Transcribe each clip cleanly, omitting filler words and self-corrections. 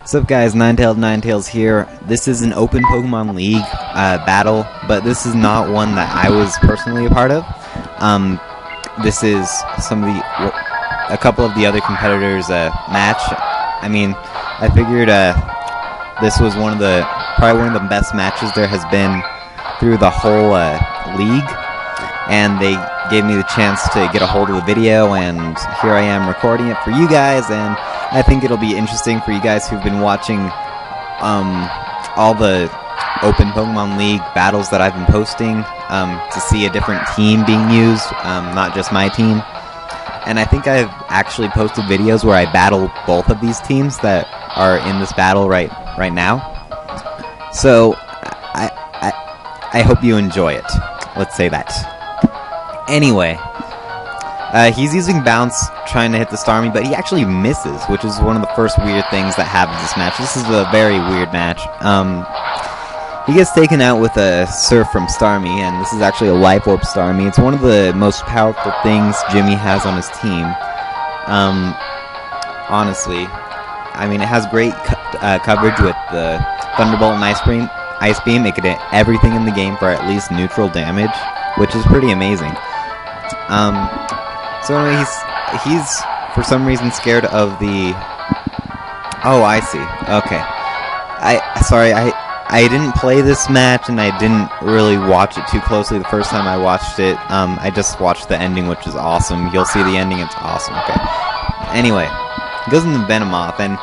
What's up guys, Ninetails here. This is an open Pokemon League battle, but this is not one that I was personally a part of. This is a couple of the other competitors' match. I mean, I figured this was probably one of the best matches there has been through the whole league, and they gave me the chance to get a hold of the video, and here I am recording it for you guys, and I think it'll be interesting for you guys who've been watching all the open Pokemon League battles that I've been posting to see a different team being used, not just my team. And I think I've actually posted videos where I battle both of these teams that are in this battle right now. So I hope you enjoy it. Let's say that. Anyway, he's using Bounce trying to hit the Starmie, but he actually misses, which is one of the first weird things that happens this match. This is a very weird match. He gets taken out with a Surf from Starmie, and this is actually a Life Orb Starmie. It's one of the most powerful things Jimmy has on his team. Honestly, I mean, it has great coverage with the Thunderbolt and Ice Beam. It could hit everything in the game for at least neutral damage, which is pretty amazing. So anyway, he's for some reason scared of the... Oh, I see. Okay. Sorry, I didn't play this match, and I didn't really watch it too closely the first time I watched it. I just watched the ending, which is awesome. You'll see the ending, it's awesome. Okay. Anyway, he goes into Venomoth, and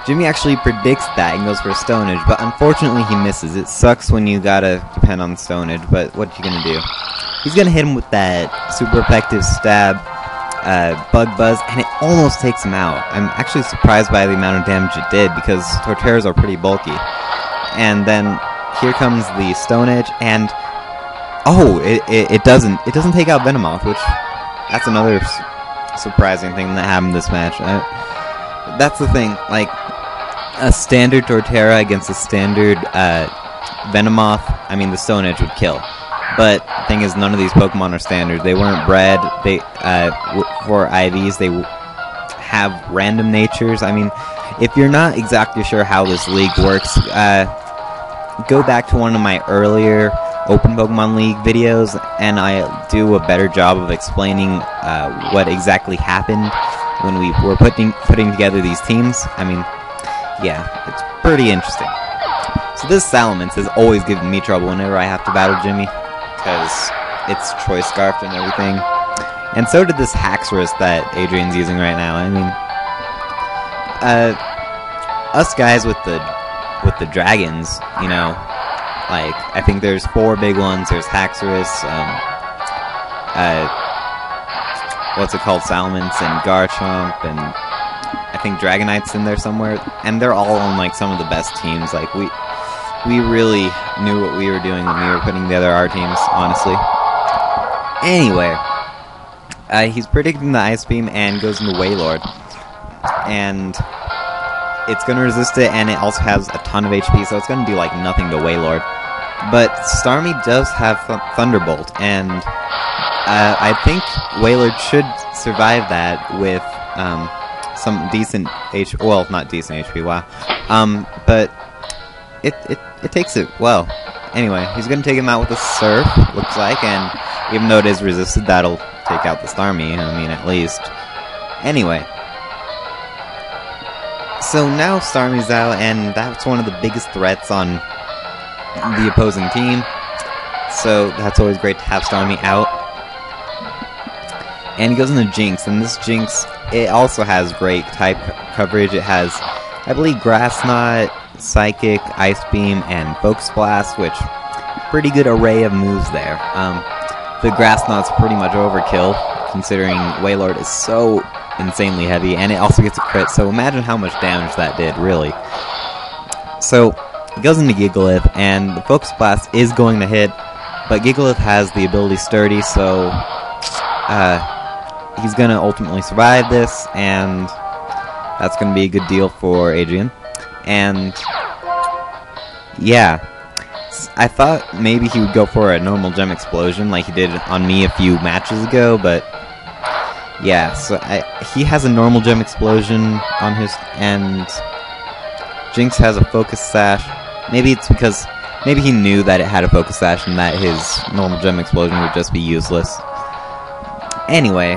Jimmy actually predicts that and goes for a Stone Edge, but unfortunately he misses. It sucks when you gotta depend on Stone Edge, but what you gonna do? He's gonna hit him with that super effective stab, Bug Buzz, and it almost takes him out. I'm actually surprised by the amount of damage it did, because Torterras are pretty bulky. And then here comes the Stone Edge, and oh, it doesn't take out Venomoth, which that's another surprising thing that happened this match. That's the thing, like a standard Torterra against a standard Venomoth. I mean, the Stone Edge would kill. But the thing is, none of these Pokemon are standard. They weren't bred. They for IVs, they have random natures. I mean, if you're not exactly sure how this league works, go back to one of my earlier Open Pokemon League videos, and I do a better job of explaining what exactly happened when we were putting together these teams. I mean, yeah, it's pretty interesting. So this Salamence has always given me trouble whenever I have to battle Jimmy, because it's Choice Scarfed and everything. And so did this Haxorus that Adrian's using right now. I mean, us guys with the dragons, you know, like, I think there's 4 big ones. There's Haxorus, what's it called, Salamence, and Garchomp, and I think Dragonite's in there somewhere. And they're all on, like, some of the best teams. Like, we really knew what we were doing when we were putting together our teams, honestly. Anyway, he's predicting the Ice Beam and goes into Wailord. And it's going to resist it, and it also has a ton of HP, so it's going to do, like, nothing to Wailord. But Starmie does have Thunderbolt, and I think Wailord should survive that with some decent HP. Well, not decent HP, wow. But it takes it well. Anyway, he's going to take him out with a Surf, looks like, and even though it is resisted, that'll take out the Starmie, I mean, at least. Anyway. So now Starmie's out, and that's one of the biggest threats on the opposing team. So that's always great to have Starmie out. And he goes into Jinx, and this Jinx, it also has great type coverage. It has, I believe, Grass Knot, Psychic, Ice Beam, and Focus Blast, which, pretty good array of moves there. The Grass Knot's pretty much overkill, considering Wailord is so insanely heavy, and it also gets a crit, so imagine how much damage that did, really. So, he goes into Gigalith, and the Focus Blast is going to hit, but Gigalith has the ability Sturdy, so he's going to ultimately survive this, and that's going to be a good deal for Adrian. And yeah, I thought maybe he would go for a normal Gem Explosion like he did on me a few matches ago, but yeah, so he has a normal Gem Explosion on his, and Jinx has a focus sash. Maybe it's because maybe he knew that it had a focus sash and that his normal gem explosion would just be useless. Anyway,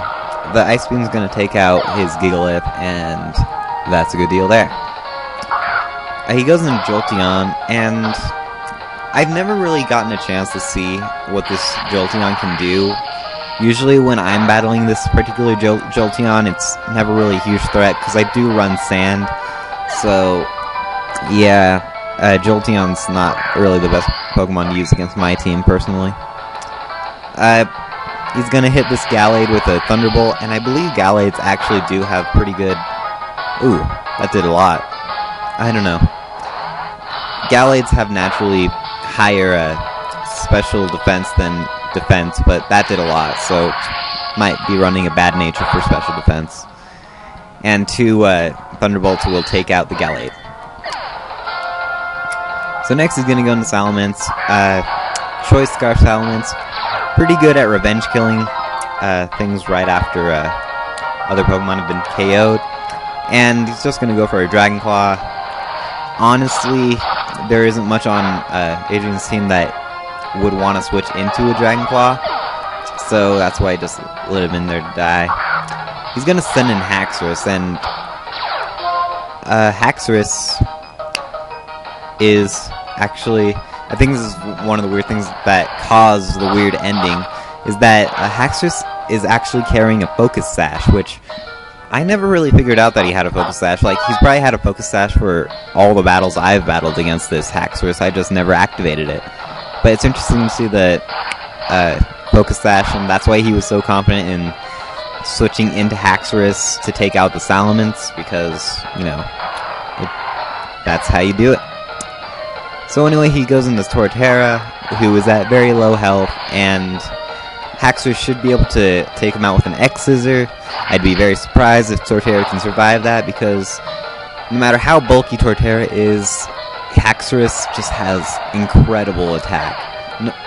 the Ice Beam's gonna take out his Gigalith, and that's a good deal there. He goes into Jolteon, and I've never really gotten a chance to see what this Jolteon can do. Usually when I'm battling this particular Jolteon, it's never really a huge threat, because I do run Sand. So, yeah, Jolteon's not really the best Pokemon to use against my team, personally. He's going to hit this Gallade with a Thunderbolt, and I believe Gallades actually do have pretty good... Ooh, that did a lot. I don't know. Gallades have naturally higher special defense than defense, but that did a lot, so might be running a bad nature for special defense. And 2 Thunderbolts will take out the Gallade. So next he's going to go into Salamence. Choice Scarf Salamence. Pretty good at revenge killing things right after other Pokemon have been KO'd. And he's just going to go for a Dragon Claw. Honestly, there isn't much on Adrian's team that would want to switch into a Dragon Claw. So that's why I just let him in there to die. He's going to send in Haxorus, and Haxorus is actually... I think this is one of the weird things that caused the weird ending, is that Haxorus is actually carrying a Focus Sash, which I never really figured out that he had a Focus Sash. Like, he's probably had a Focus Sash for all the battles I've battled against this Haxorus, I just never activated it. But it's interesting to see the Focus Sash, and that's why he was so confident in switching into Haxorus to take out the Salamence, because, you know, that's how you do it. So anyway, he goes into Torterra, who is at very low health, and Haxorus should be able to take him out with an X-Scissor. I'd be very surprised if Torterra can survive that, because no matter how bulky Torterra is, Haxorus just has incredible attack.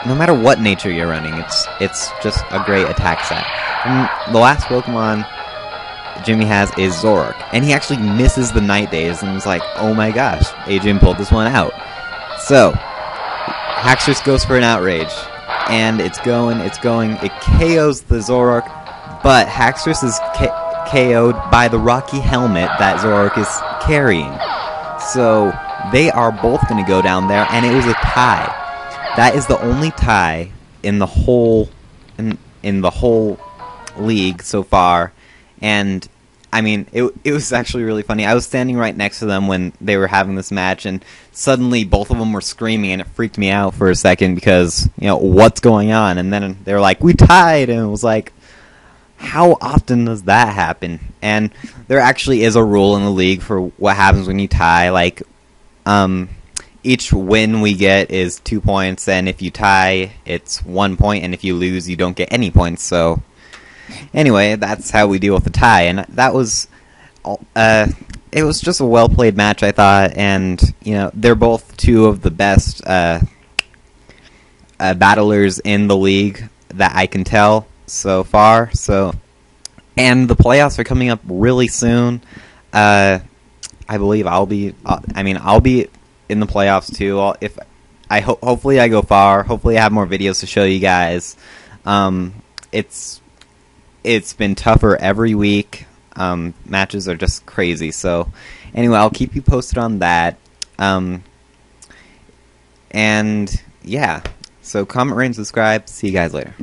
No matter what nature you're running, it's just a great attack set. And the last Pokemon Jimmy has is Zoroark, and he actually misses the Night Days, and it's like, oh my gosh, Adrian pulled this one out. So, Haxorus goes for an Outrage, and it's going, it KOs the Zoroark, but Haxorus is KO'd by the Rocky Helmet that Zoroark is carrying. So, they are both going to go down there, and it was a tie. That is the only tie in the whole, in the whole league so far, and I mean, it was actually really funny. I was standing right next to them when they were having this match, and suddenly both of them were screaming, and it freaked me out for a second because, you know, what's going on? And then they were like, we tied! And it was like, how often does that happen? And there actually is a rule in the league for what happens when you tie. Like, each win we get is 2 points, and if you tie, it's 1 point, and if you lose, you don't get any points, so... Anyway, that's how we deal with the tie, and that was, it was just a well-played match, I thought, and, you know, they're both 2 of the best, battlers in the league that I can tell so far, so, and the playoffs are coming up really soon. I believe I'll be in the playoffs too, hopefully I go far, hopefully I have more videos to show you guys. It's been tougher every week. Matches are just crazy. So, anyway, I'll keep you posted on that. And, yeah. So, comment, rate, and subscribe. See you guys later.